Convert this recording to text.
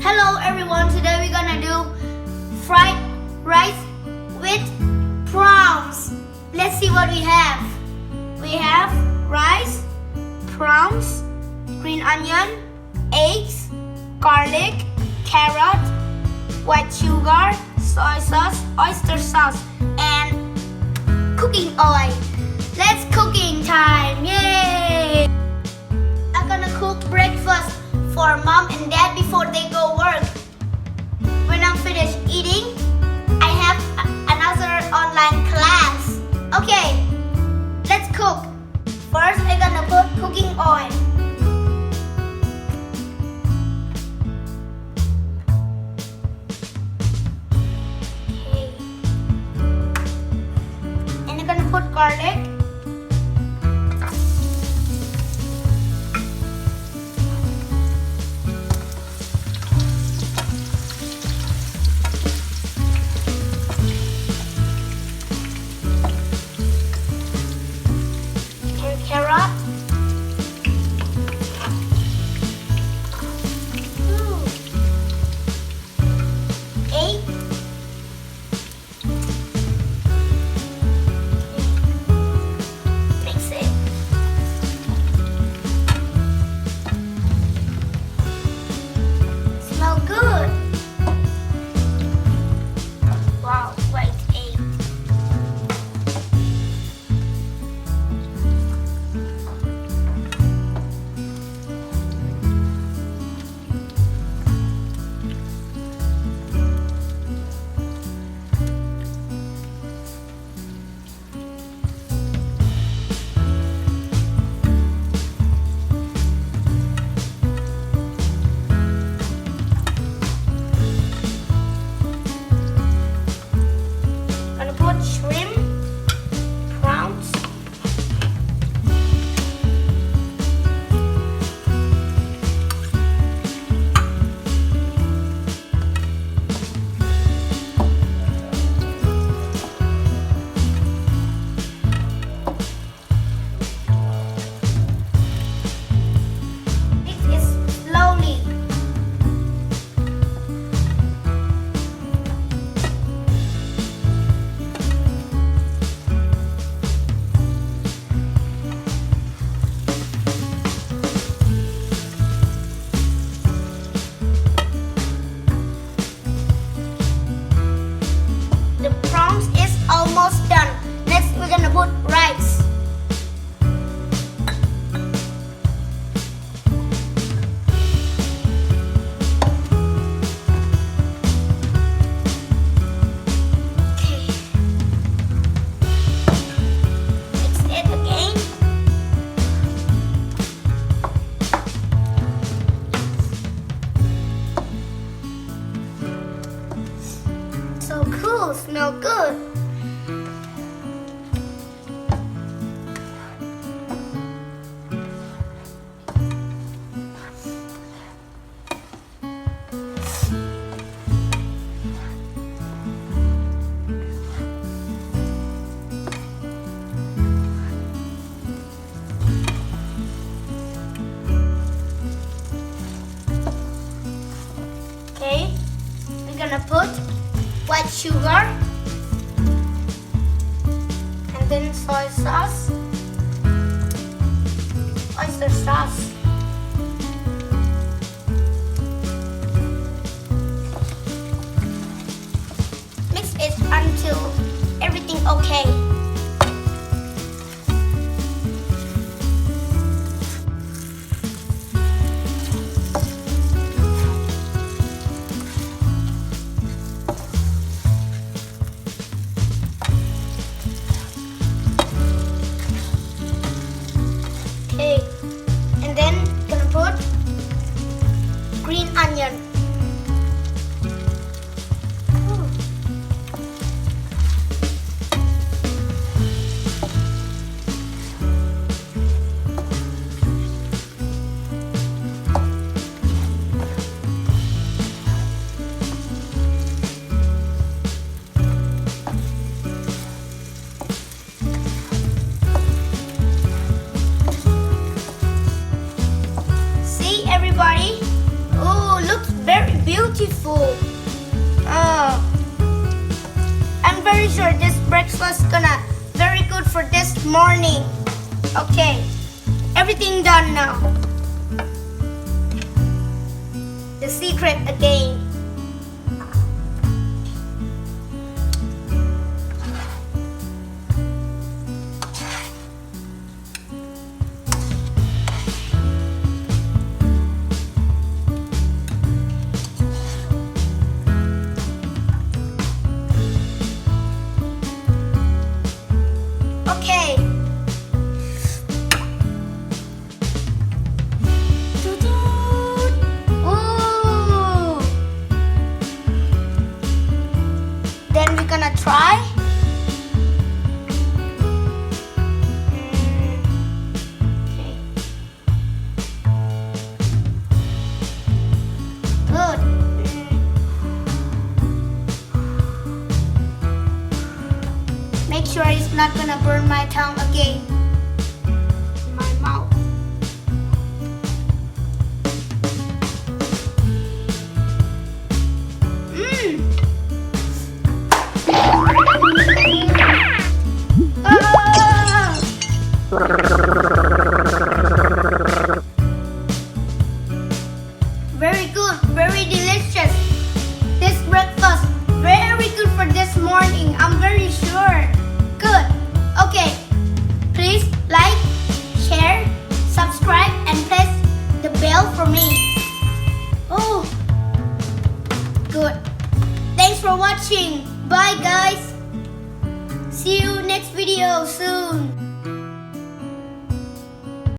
Hello everyone, today we're gonna do fried rice with prawns. Let's see what we have. We have rice, prawns, green onion, eggs, garlic, carrot, white sugar, soy sauce, oyster sauce, and cooking oil. Let's cooking time, yay! I'm gonna cook breakfast for mom and dad before they go work. When I'm finished eating, I have another online class. Okay, let's cook. First, I'm gonna put cooking oil. Okay. And I'm gonna put garlic. Carrot. Egg. Mix it. Smell good. Wow, white egg. Gonna put shrimp, prawns, mix it slowly. The prawns is almost done. Next, we're gonna put rice. Okay. Mix it again. So cool, smell good. Okay, we're gonna put white sugar and then soy sauce, oyster sauce. Mix it until everything okay. Okay, and then gonna put green onion. Ooh. See everybody? Ooh, looks very sure this breakfast gonna very good for this morning. Okay, everything done now. The secret again. Okay. Ooh. Then we're gonna try. Okay. Good. Make sure it's not gonna burn my tongue again. My mouth. Very good, very delicious. This breakfast, very good for this morning. I'm very sure. Good. Okay. Please like, share, subscribe, and press the bell for me. Oh, good. Thanks for watching. Bye, guys. See you next video soon.